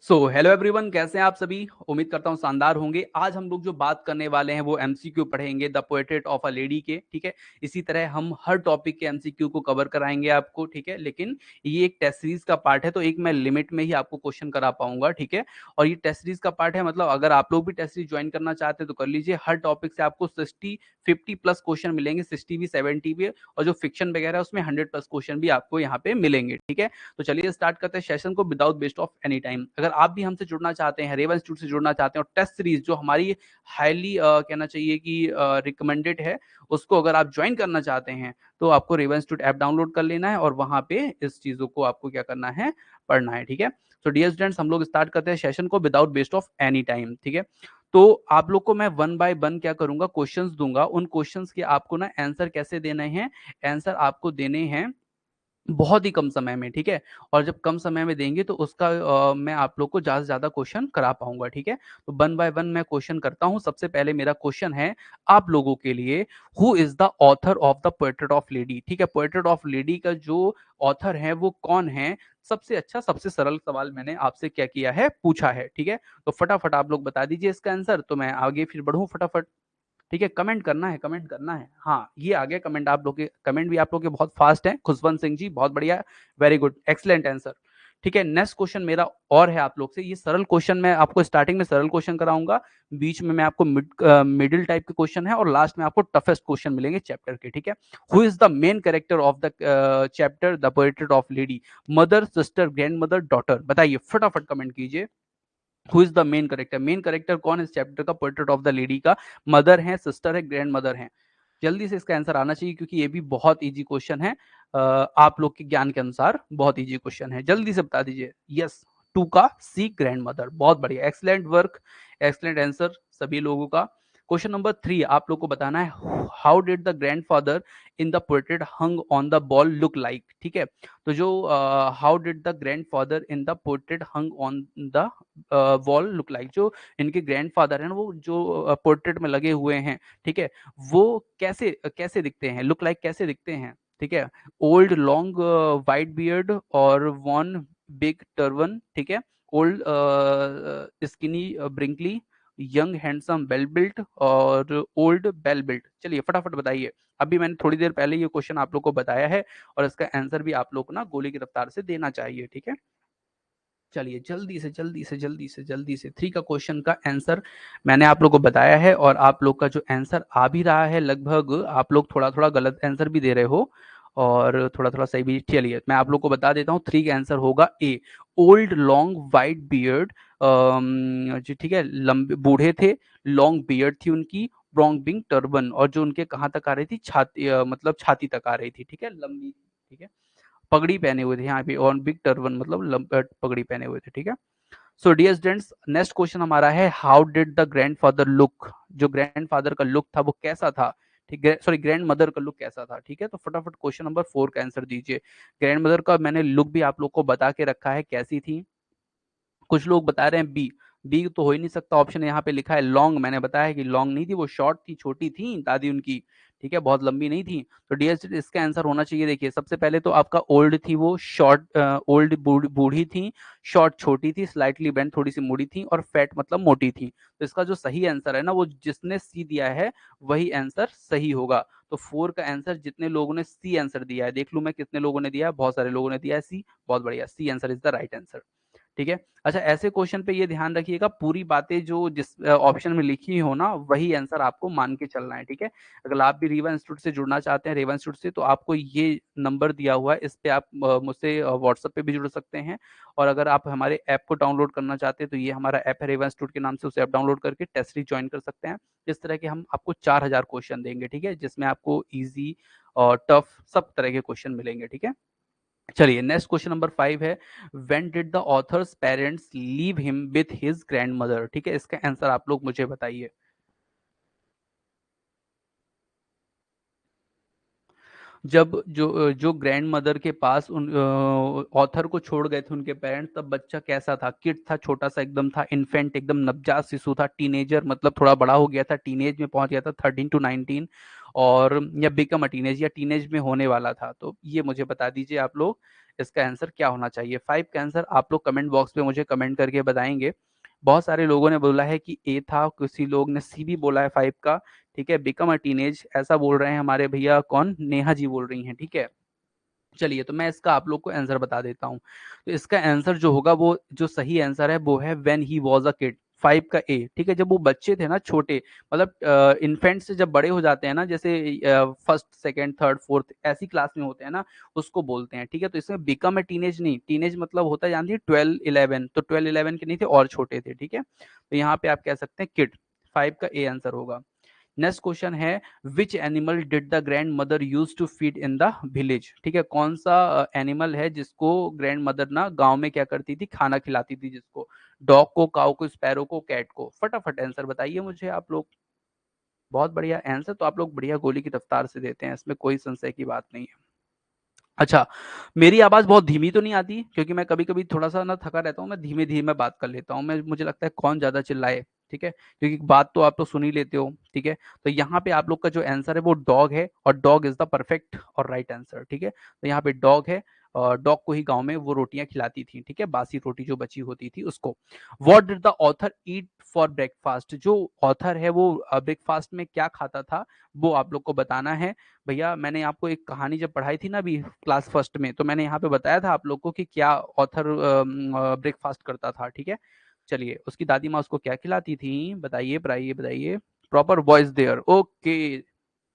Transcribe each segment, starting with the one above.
Hello everyone, कैसे हैं आप सभी। उम्मीद करता हूँ शानदार होंगे। आज हम लोग जो बात करने वाले हैं वो एमसीक्यू पढ़ेंगे the portrait of a lady के। ठीक है, इसी तरह हम हर टॉपिक के एमसीक्यू को कवर कराएंगे आपको। ठीक है, लेकिन ये एक टेस्ट सीरीज का पार्ट है तो एक मैं लिमिट में ही आपको क्वेश्चन करा पाऊंगा। ठीक है, और ये टेस्ट सीरीज का पार्ट है, मतलब अगर आप लोग भी टेस्ट सीरीज ज्वाइन करना चाहते हैं तो कर लीजिए। हर टॉपिक से आपको 60-50+ क्वेश्चन मिलेंगे, 60 भी 70 भी, और जो फिक्शन वगैरह है उसमें 100+ क्वेश्चन भी आपको यहाँ पे मिलेंगे। ठीक है, तो चलिए स्टार्ट करते हैं सेशन को without waste of any time. अगर आप भी हमसे जुड़ना चाहते हैं, रेवन इंस्टीट्यूट से जुड़ना चाहते हैं और टेस्ट सीरीज जो हमारी हाईली कहना चाहिए कि रिकमेंडेड है, उसको अगर आप ज्वाइन करना चाहते हैं तो आपको रेवन इंस्टीट्यूट ऐप डाउनलोड कर लेना है और वहां पे इस चीजों को आपको क्या करना है, पढ़ना है। ठीक है, तो डियर स्टूडेंट्स, हम लोग स्टार्ट करते हैं सेशन को without waste of any time. ठीक है, तो आप लोग को मैं वन बाय वन क्या करूंगा, क्वेश्चंस दूंगा। उन क्वेश्चंस के आपको ना आंसर कैसे देने हैं, आंसर आपको देने हैं बहुत ही कम समय में। ठीक है, और जब कम समय में देंगे तो उसका मैं आप लोग को ज्यादा से ज्यादा क्वेश्चन करा पाऊंगा। ठीक है, तो वन बाय वन मैं क्वेश्चन करता हूं। सबसे पहले मेरा क्वेश्चन है आप लोगों के लिए, who is the author of the portrait of lady. ठीक है, पोर्ट्रेट ऑफ लेडी का जो ऑथर है वो कौन है। सबसे अच्छा सबसे सरल सवाल मैंने आपसे क्या किया है, पूछा है। ठीक है, तो फटाफट आप लोग बता दीजिए इसका आंसर, तो मैं आगे फिर बढ़ूं फटाफट। ठीक है, कमेंट करना है, कमेंट करना है। हाँ, ये आ गया कमेंट। आप लोग के कमेंट भी आप लोग के बहुत फास्ट हैं। खुशवंत सिंह जी, बहुत बढ़िया, वेरी गुड, एक्सलेंट आंसर। ठीक है, नेक्स्ट क्वेश्चन मेरा और है आप लोग से। ये सरल क्वेश्चन मैं आपको स्टार्टिंग में सरल क्वेश्चन कराऊंगा, बीच में मैं आपको मिडिल टाइप के क्वेश्चन है, और लास्ट में आपको टफेस्ट क्वेश्चन मिलेंगे चैप्टर के। ठीक है, who is the main character of the chapter the portrait of lady. Mother, sister, grand mother, daughter. बताइए, फटाफट कमेंट कीजिए। Who is the main character, main character कौन है इस चैप्टर का, पोर्ट्रेट ऑफ द लेडी का। मदर है, sister है, ग्रैंड मदर है। जल्दी से इसका आंसर आना चाहिए क्योंकि ये भी बहुत इजी क्वेश्चन है। आप लोग के ज्ञान के अनुसार बहुत इजी क्वेश्चन है, जल्दी से बता दीजिए। यस, टू का सी, ग्रैंड मदर। बहुत बढ़िया, एक्सलेंट वर्क, एक्सलेंट आंसर सभी लोगों का। क्वेश्चन नंबर 3 आप लोग को बताना है, how did the grandfather in the portrait hung on the ball look like. ठीक है, तो जो how did the grandfather in the portrait hung on the wall look like, जो इनके ग्रैंडफादर हैं वो जो पोर्ट्रेट में लगे हुए हैं, ठीक है, वो कैसे कैसे दिखते हैं, लुक लाइक कैसे दिखते हैं। ठीक है, ओल्ड लॉन्ग वाइट बियर्ड और वन बिग टर्बन। ठीक है, old skinny wrinkly, young handsome well built, और ओल्ड वेल बिल्ट। चलिए फटाफट बताइए। अभी मैंने थोड़ी देर पहले ये क्वेश्चन आप लोग को बताया है और इसका आंसर भी आप लोग को ना गोली की रफ्तार से देना चाहिए। ठीक है, चलिए जल्दी से जल्दी से जल्दी से जल्दी से 3 का क्वेश्चन का आंसर मैंने आप लोग को बताया है, और आप लोग का जो आंसर आ भी रहा है, लगभग आप लोग थोड़ा थोड़ा गलत आंसर भी दे रहे हो और थोड़ा थोड़ा सही भी। चलिए मैं आप लोग को बता देता हूँ, 3 का आंसर होगा ए, ओल्ड लॉन्ग वाइट बियर्ड। जी ठीक है, लंबे बूढ़े थे, लॉन्ग बियर्ड थी उनकी, लॉन्ग बिंग टर्बन, और जो उनके कहाँ तक आ रही थी, छाती मतलब छाती तक आ रही थी। ठीक है, लंबी। ठीक है, पगड़ी पहने हुए थे यहाँ पे, और बिग टर्बन मतलब पगड़ी पहने हुए थे। ठीक है, so dear students, next question हमारा है, how did the grandfather look. जो ग्रैंडफादर का लुक था वो कैसा था। ठीक है, सॉरी, ग्रैंड मदर का लुक कैसा था। ठीक है, तो फटाफट क्वेश्चन नंबर 4 का आंसर दीजिए। ग्रैंड मदर का मैंने लुक भी आप लोग को बता के रखा है कैसी थी। कुछ लोग बता रहे हैं बी, बी तो हो ही नहीं सकता, ऑप्शन यहाँ पे लिखा है लॉन्ग। मैंने बताया कि लॉन्ग नहीं थी, वो शॉर्ट थी, छोटी थी दादी उनकी। ठीक है, बहुत लंबी नहीं थी। तो डियर इसका आंसर होना चाहिए, देखिए सबसे पहले तो आपका ओल्ड थी, वो शॉर्ट, ओल्ड बूढ़ी थी, शॉर्ट छोटी थी, स्लाइटली बेंड थोड़ी सी मुड़ी थी, और फैट मतलब मोटी थी। तो इसका जो सही आंसर है ना, वो जिसने सी दिया है वही आंसर सही होगा। तो 4 का आंसर जितने लोगों ने सी आंसर दिया है, देख लू मैं कितने लोगों ने दिया है, बहुत सारे लोगों ने दिया है सी। बहुत बढ़िया, C answer is the right answer. ठीक है, अच्छा ऐसे क्वेश्चन पे ये ध्यान रखिएगा, पूरी बातें जो जिस ऑप्शन में लिखी हो ना वही आंसर आपको मान के चलना है। ठीक है, अगर आप भी रेवा इंस्टीट्यूट से जुड़ना चाहते हैं, रेवा इंस्टीट्यूट से, तो आपको ये नंबर दिया हुआ है, इस पे आप मुझसे व्हाट्सएप पे भी जुड़ सकते हैं। और अगर आप हमारे ऐप को डाउनलोड करना चाहते हैं तो ये हमारा ऐप है रेवा इंस्टीट्यूट के नाम से, उसे आप डाउनलोड करके टेस्ट सीरीज ज्वाइन कर सकते हैं। इस तरह के हम आपको 4000 क्वेश्चन देंगे। ठीक है, जिसमें आपको ईजी और टफ सब तरह के क्वेश्चन मिलेंगे। ठीक है, चलिए नेक्स्ट क्वेश्चन नंबर 5 है, when did the author's parents leave him with his grand mother. ठीक है, इसका आंसर आप लोग मुझे बताइए। जब जो जो ग्रैंड मदर के पास उन ऑथर को छोड़ गए थे उनके पेरेंट्स, तब बच्चा कैसा था, किड था, छोटा सा एकदम था, इन्फेंट एकदम नवजात शिशु था, टीनेजर मतलब थोड़ा बड़ा हो गया था, टीनेज में पहुंच गया था, 13 to 19, और या बिकम अ टीनेज या टीनेज में होने वाला था। तो ये मुझे बता दीजिए आप लोग। इसका आंसर क्या होना चाहिए? 5 का आंसर आप लोग कमेंट बॉक्स पे मुझे कमेंट करके बताएंगे। बहुत सारे लोगों ने बोला है कि ए था, किसी लोग ने सी भी बोला है 5 का। ठीक है, बिकम अ टीनेज ऐसा बोल रहे हैं हमारे भैया, कौन, नेहा जी बोल रही हैं। ठीक है, चलिए तो मैं इसका आप लोग को आंसर बता देता हूँ। तो इसका आंसर जो होगा, वो जो सही आंसर है वो है when he was a kid. 5 का ए। ठीक है, जब वो बच्चे थे ना, छोटे, मतलब इन्फेंट से जब बड़े हो जाते हैं ना, जैसे फर्स्ट सेकंड थर्ड फोर्थ ऐसी क्लास में होते हैं ना, उसको बोलते हैं। ठीक है, तो इसमें बिकम ए टीनेज नहीं, टीनेज मतलब होता है, जानती है, 12-11, तो 12-11 के नहीं थे, और छोटे थे। ठीक है, तो यहाँ पे आप कह सकते हैं किड। 5 का ए आंसर होगा। नेक्स्ट क्वेश्चन है, which animal did the grand mother use to feed in the village? ठीक है, कौन सा एनिमल है जिसको ग्रैंड मदर ना गांव में क्या करती थी, खाना खिलाती थी जिसको? डॉग को, काऊ को, स्पैरो को, कैट को? फटाफट आंसर बताइए मुझे आप लोग। बहुत बढ़िया आंसर तो आप लोग बढ़िया गोली की रफ्तार से देते हैं, इसमें कोई संशय की बात नहीं है। अच्छा, मेरी आवाज़ बहुत धीमी तो नहीं आती? क्योंकि मैं कभी-कभी थोड़ा-सा ना थका रहता हूँ, मैं धीमे-धीमे बात कर लेता हूँ। मैं मुझे लगता है कौन ज़्यादा चिल्लाए, ठीक है? क्योंकि बात तो आप तो सुन ही लेते हो, ठीक है? तो यहाँ पे आप लोग का जो आंसर है वो डॉग है, और डॉग इज़ द परफेक्ट और राइट आंसर, ठीक है? तो यहाँ पे डॉग है, और डॉग को ही गाँव में वो रोटियाँ खिलाती थी, ठीक है? बासी रोटी जो बची होती थी उसको। What did the author eat for breakfast? जो ऑथर है वो ब्रेकफास्ट में क्या खाता था, वो आप लोग को बताना है। भैया मैंने आपको एक कहानी जब पढ़ाई थी ना अभी क्लास फर्स्ट में, तो मैंने यहाँ पे बताया था आप लोग को कि क्या ऑथर ब्रेकफास्ट करता था। ठीक है, चलिए, उसकी दादी माँ उसको क्या खिलाती थी, बताइए, बताइए, बताइए। Proper voice there. Okay,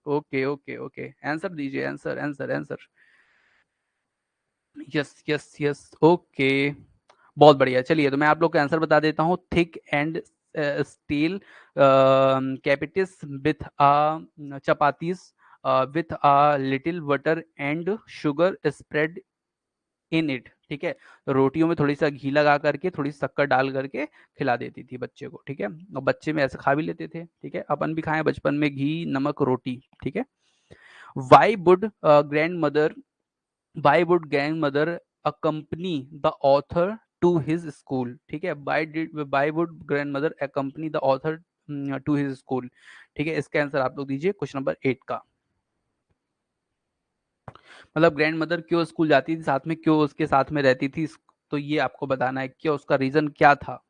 okay, okay, okay, answer दीजिए, answer, answer, answer. Yes, yes, yes, okay, बहुत बढ़िया। चलिए तो मैं आप लोग को आंसर बता देता हूँ। Thick and steel capitis with chapatis with a little butter and sugar spread in it. ठीक है, तो रोटियों में थोड़ी सा घी लगा करके, थोड़ी सी शक्कर डाल करके खिला देती थी बच्चे को। ठीक है, और बच्चे में ऐसे खा भी लेते थे। ठीक है, अपन भी खाए बचपन में घी नमक रोटी। ठीक है, why would grand mother why would grand mother accompany the author to his school? ठीक है, why would grand mother accompany the author to his school? ठीक है, इसका आंसर आप लोग दीजिए, क्वेश्चन नंबर 8 का। मतलब ग्रैंड मदर क्यों स्कूल जाती थी, साथ में क्यों उसके साथ में रहती थी, तो ये आपको बताना है, क्या उसका रीजन क्या था?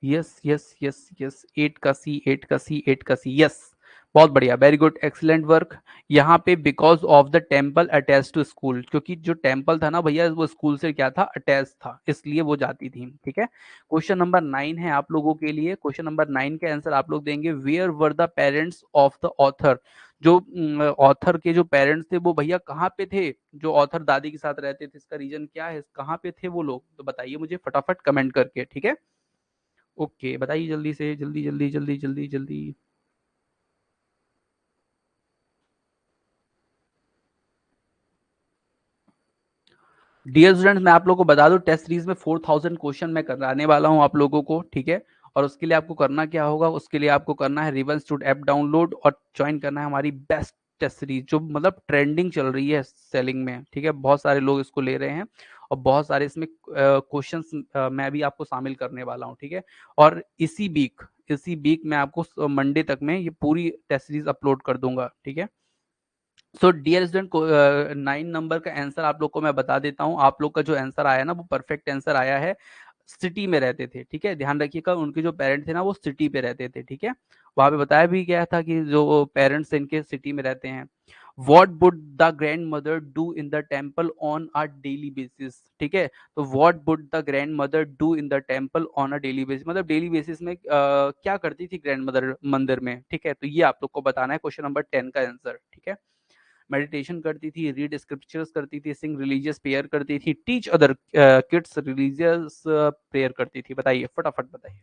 यस, यस, यस, यस, 8 का सी, 8 का सी, 8 का सी, यस, बहुत बढ़िया, वेरी गुड, एक्सीलेंट वर्क। यहाँ पे because of the temple attach to school, क्योंकि जो टेम्पल था ना भैया, वो स्कूल से क्या था, अटैच था, इसलिए वो जाती थी। ठीक है, क्वेश्चन नंबर 9 है आप लोगों के लिए। क्वेश्चन नंबर 9 के आंसर आप लोग देंगे, where were the parents of the author? जो ऑथर के जो पेरेंट्स थे वो भैया कहाँ पे थे? जो ऑथर दादी के साथ रहते थे, इसका रीजन क्या है, कहाँ पे थे वो लोग? तो बताइए मुझे फटाफट कमेंट करके। ठीक है, ओके, बताइए जल्दी से, जल्दी, जल्दी, जल्दी, जल्दी, जल्दी। डियर स्टूडेंट्स, मैं आप लोगों को बता दूं, टेस्ट सीरीज में 4000 क्वेश्चन मैं कराने वाला हूं आप लोगों को। ठीक है, और उसके लिए आपको करना क्या होगा, उसके लिए आपको करना है रिवन स्टूड ऐप डाउनलोड और ज्वाइन करना है हमारी बेस्ट टेस्ट सीरीज, जो मतलब ट्रेंडिंग चल रही है सेलिंग में। ठीक है, बहुत सारे लोग इसको ले रहे हैं, और बहुत सारे इसमें क्वेश्चंस मैं भी आपको शामिल करने वाला हूं। ठीक है, और इसी वीक मैं आपको मंडे तक में ये पूरी टेस्ट सीरीज अपलोड कर दूंगा। ठीक है, सो डियर स्टूडेंट, 9 नंबर का आंसर आप लोग को मैं बता देता हूँ। आप लोग का जो आंसर आया ना, वो परफेक्ट आंसर आया है। सिटी में रहते थे। ठीक है, ध्यान रखिएगा, उनके जो पेरेंट्स थे ना वो सिटी पे रहते थे। ठीक है, वहां पे बताया भी गया था कि जो पेरेंट्स इनके सिटी में रहते हैं। What would the grand mother do in the temple on a daily basis? ठीक है, तो what would the grand mother do in the temple on a daily basis, मतलब डेली बेसिस में क्या करती थी ग्रैंड मदर मंदिर में? ठीक है, तो ये आप लोग को बताना है, क्वेश्चन नंबर 10 का आंसर। ठीक है, मेडिटेशन करती थी, रीड स्क्रिप्चर्स करती थी, सिंग रिलीजियस प्रेयर करती थी, teach other kids religious prayer करती थी? बताइए, फटाफट बताइए।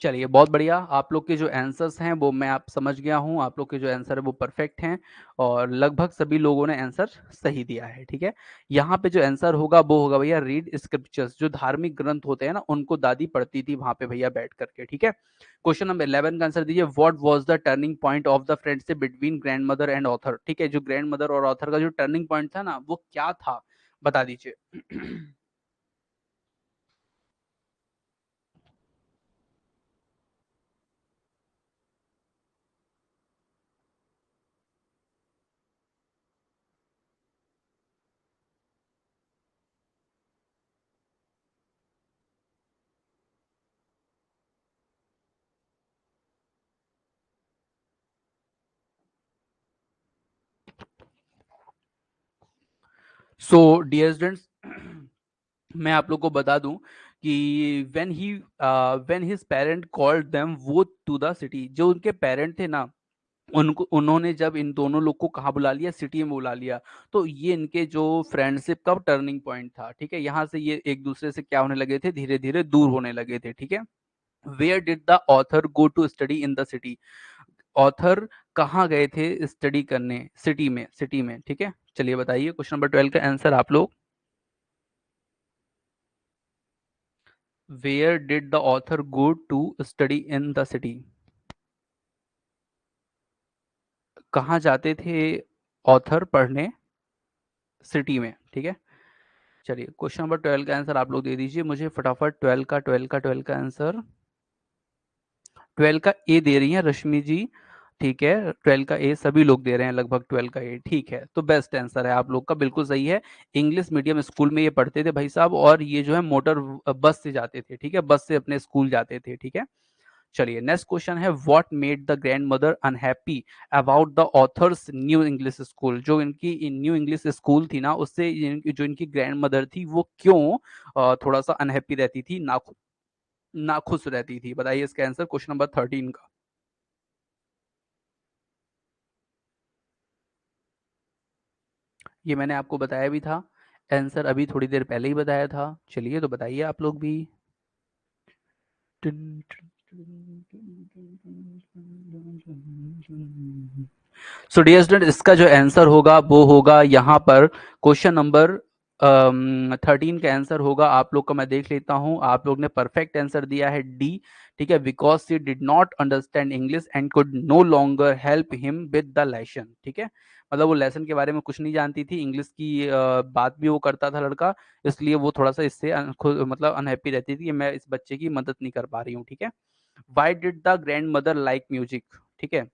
चलिए बहुत बढ़िया, आप लोग के जो आंसर्स हैं वो मैं आप समझ गया हूँ, आप लोग के जो आंसर है वो परफेक्ट हैं और लगभग सभी लोगों ने आंसर सही दिया है। ठीक है, यहाँ पे जो आंसर होगा वो होगा भैया रीड स्क्रिप्चर्स, जो धार्मिक ग्रंथ होते हैं ना उनको दादी पढ़ती थी वहां पे भैया बैठ करके। ठीक है, क्वेश्चन नंबर 11 का आंसर दीजिए, what was the turning point of the friendship between grand mother and author. ठीक है, जो ग्रैंड मदर और ऑथर का जो टर्निंग पॉइंट था ना वो क्या था, बता दीजिए। सो डियर स्टूडेंट्स, मैं आप लोग को बता दूं कि when his parent called them वो टू द सिटी, जो उनके पेरेंट थे ना उनको उन्होंने जब इन दोनों लोग को कहाँ बुला लिया, सिटी में बुला लिया, तो ये इनके जो फ्रेंडशिप का टर्निंग पॉइंट था। ठीक है, यहाँ से ये एक दूसरे से क्या होने लगे थे, धीरे धीरे दूर होने लगे थे। ठीक है, where did the author go to study in the city, author कहाँ गए थे स्टडी करने, सिटी में। ठीक है, चलिए बताइए क्वेश्चन नंबर 12 का आंसर आप लोग, where did the author go to study in the city, कहाँ जाते थे ऑथर पढ़ने, सिटी में। ठीक है, चलिए क्वेश्चन नंबर 12 का आंसर आप लोग दे दीजिए मुझे फटाफट, 12 का आंसर, 12 का ए दे रही हैं रश्मि जी। ठीक है, 12 का ए सभी लोग दे रहे हैं लगभग, 12 का ए ठीक है, तो बेस्ट आंसर है आप लोग का, बिल्कुल सही है। इंग्लिश मीडियम स्कूल में ये पढ़ते थे भाई साहब, और ये जो है मोटर बस से जाते थे। ठीक है, बस से अपने स्कूल जाते थे। ठीक है, चलिए नेक्स्ट क्वेश्चन है, what made the grand mother unhappy about the author's new English school, जो इनकी न्यू इंग्लिश स्कूल थी ना उससे जो इनकी ग्रैंड मदर थी वो क्यों थोड़ा सा अनहैप्पी रहती थी, नाखुश रहती थी, बताइए इसका आंसर, क्वेश्चन नंबर 13 का। ये मैंने आपको बताया भी था, आंसर अभी थोड़ी देर पहले ही बताया था, चलिए तो बताइए आप लोग भी। सो डियर स्टूडेंट, इसका जो आंसर होगा वो होगा यहाँ पर क्वेश्चन नंबर 13 का आंसर होगा आप लोग का, मैं देख लेता हूँ, आप लोग ने परफेक्ट आंसर दिया है डी। ठीक है, because she did not understand English and could no longer help him with the lesson. ठीक है, मतलब वो लेसन के बारे में कुछ नहीं जानती थी, इंग्लिश की बात भी वो करता था लड़का, इसलिए वो थोड़ा सा इससे मतलब अनहैप्पी रहती थी कि मैं इस बच्चे की मदद नहीं कर पा रही हूँ। ठीक है, why did the grand mother like music, ठीक है,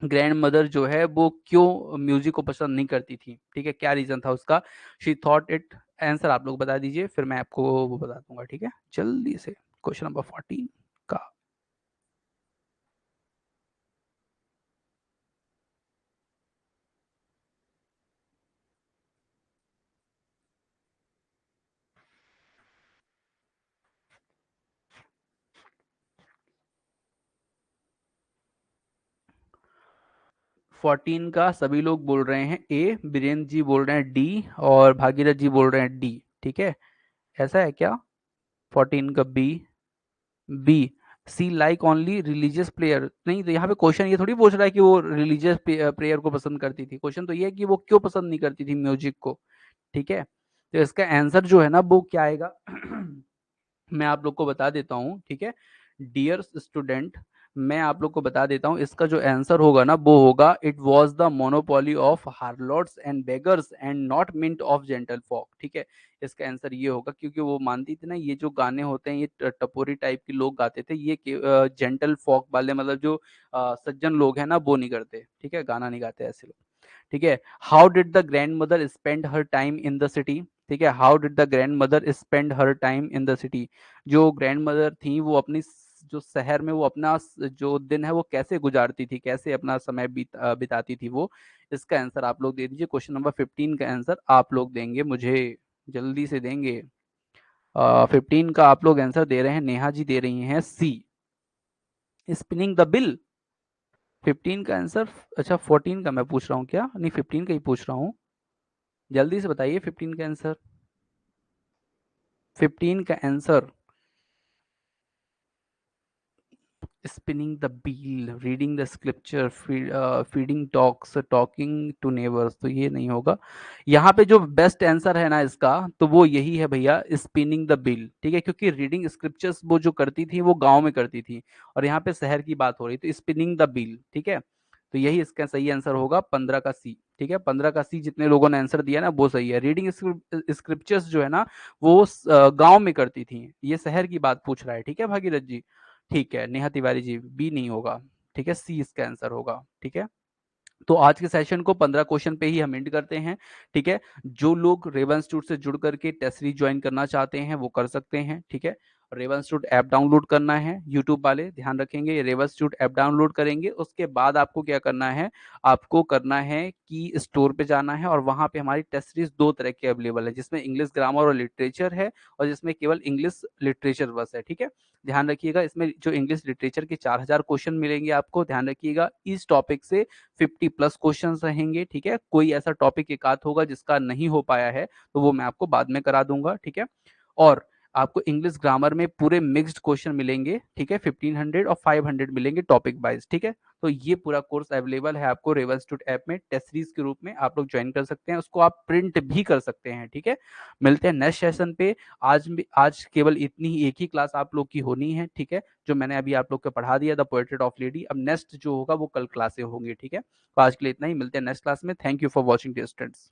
ग्रैंड मदर जो है वो क्यों म्यूजिक को पसंद नहीं करती थी। ठीक है, क्या रीजन था उसका, शी थॉट इट, आंसर आप लोग बता दीजिए फिर मैं आपको वो बता दूंगा। ठीक है, जल्दी से क्वेश्चन नंबर 14 का, 14 का सभी लोग बोल रहे हैं ए, बीरेन्द्र जी बोल रहे हैं डी, और भागीरथ जी बोल रहे हैं डी। ठीक है, ऐसा है क्या, 14 का बी, बी, सी लाइक ओनली रिलीजियस प्रेयर, नहीं तो यहाँ पे क्वेश्चन ये थोड़ी पूछ रहा है कि वो रिलीजियस प्रेयर को पसंद करती थी, क्वेश्चन तो ये है कि वो क्यों पसंद नहीं करती थी म्यूजिक को। ठीक है, तो इसका आंसर जो है ना वो क्या आएगा, मैं आप लोग को बता देता हूँ। ठीक है, डियर स्टूडेंट, मैं आप लोग को बता देता हूँ, इसका जो आंसर होगा ना वो होगा, it was the monopoly of harlots and beggars and not mint of gentle folk. ठीक है, इसका आंसर ये होगा क्योंकि वो मानती थी ना ये जो गाने होते हैं ये टपोरी टाइप के लोग गाते थे, ये जेंटल फॉक वाले मतलब जो सज्जन लोग हैं ना वो नहीं करते। ठीक है, गाना नहीं गाते ऐसे लोग। ठीक है, how did the grand mother spend her time in the city, ठीक है, how did the grand mother spend her time in the city, जो ग्रैंड मदर थी वो अपनी जो शहर में वो अपना जो दिन है वो कैसे गुजारती थी, कैसे अपना समय बिताती थी वो, इसका आंसर आप लोग दे दीजिए, क्वेश्चन नंबर 15 का आंसर आप लोग देंगे मुझे, जल्दी से देंगे। 15 का आप लोग आंसर दे रहे हैं, नेहा जी दे रही हैं सी, स्पिनिंग द बिल। 15 का आंसर, अच्छा 14 का मैं पूछ रहा हूँ क्या, नहीं 15 का ही पूछ रहा हूँ, जल्दी से बताइए 15 का आंसर, 15 का answer, spinning the wheel, reading the scripture, feeding dogs, talking to neighbours, तो ये नहीं होगा। यहाँ पे जो बेस्ट आंसर है ना इसका, तो वो यही है भैया, स्पिनिंग द बिल, ठीक है, क्योंकि रीडिंग स्क्रिप्चर्स वो जो करती थी वो गांव में करती थी, और यहाँ पे शहर की बात हो रही, तो स्पिनिंग द बिल, ठीक है। तो यही इसका सही आंसर होगा 15 का सी, ठीक है। 15 का सी जितने लोगों ने आंसर दिया ना वो सही है। रीडिंग स्क्रिप्चर्स जो है ना वो गांव में करती थी, ये शहर की बात पूछ रहा है, ठीक है भागीरथ जी। ठीक है नेहा तिवारी जी, बी नहीं होगा, ठीक है, सी इसका आंसर होगा, ठीक है। तो आज के सेशन को 15 क्वेश्चन पे ही हम एंड करते हैं, ठीक है। जो लोग रेवन इंस्टीट्यूट से जुड़ करके टेस्ट सीरीज ज्वाइन करना चाहते हैं वो कर सकते हैं, ठीक है। रेवन इंस्टीट्यूट ऐप डाउनलोड करना है, यूट्यूब वाले ध्यान रखेंगे, रेवन इंस्टीट्यूट ऐप डाउनलोड करेंगे, उसके बाद आपको क्या करना है, आपको करना है कि स्टोर पे जाना है, और वहां पे हमारी टेस्ट सीरीज दो तरह की अवेलेबल है, जिसमें इंग्लिश ग्रामर और लिटरेचर है, और जिसमें केवल इंग्लिश लिटरेचर बस है, ठीक है। ध्यान रखिएगा, इसमें जो इंग्लिश लिटरेचर के 4000 क्वेश्चन मिलेंगे आपको, ध्यान रखिएगा इस टॉपिक से 50 प्लस क्वेश्चन रहेंगे, ठीक है। कोई ऐसा टॉपिक एक आध होगा जिसका नहीं हो पाया है, तो वो मैं आपको बाद में करा दूंगा, ठीक है। और आपको इंग्लिश ग्रामर में पूरे मिक्स्ड क्वेश्चन मिलेंगे, ठीक है, 1500 और 500 मिलेंगे टॉपिक वाइज, ठीक है। तो ये पूरा कोर्स अवेलेबल है आपको रेवन इंस्टीट्यूट ऐप में, टेस्ट सीरीज के रूप में आप लोग ज्वाइन कर सकते हैं, उसको आप प्रिंट भी कर सकते हैं, ठीक है। मिलते हैं नेक्स्ट सेशन पे। आज केवल इतनी ही एक ही क्लास आप लोग की होनी है, ठीक है, जो मैंने अभी आप लोग को पढ़ा दिया द पोर्ट्रेट ऑफ लेडी। अब नेक्स्ट जो होगा वो कल क्लासे होंगी, ठीक है। तो आज के लिए इतना ही, मिलते हैं नेक्स्ट क्लास में। Thank you for watching, dear students.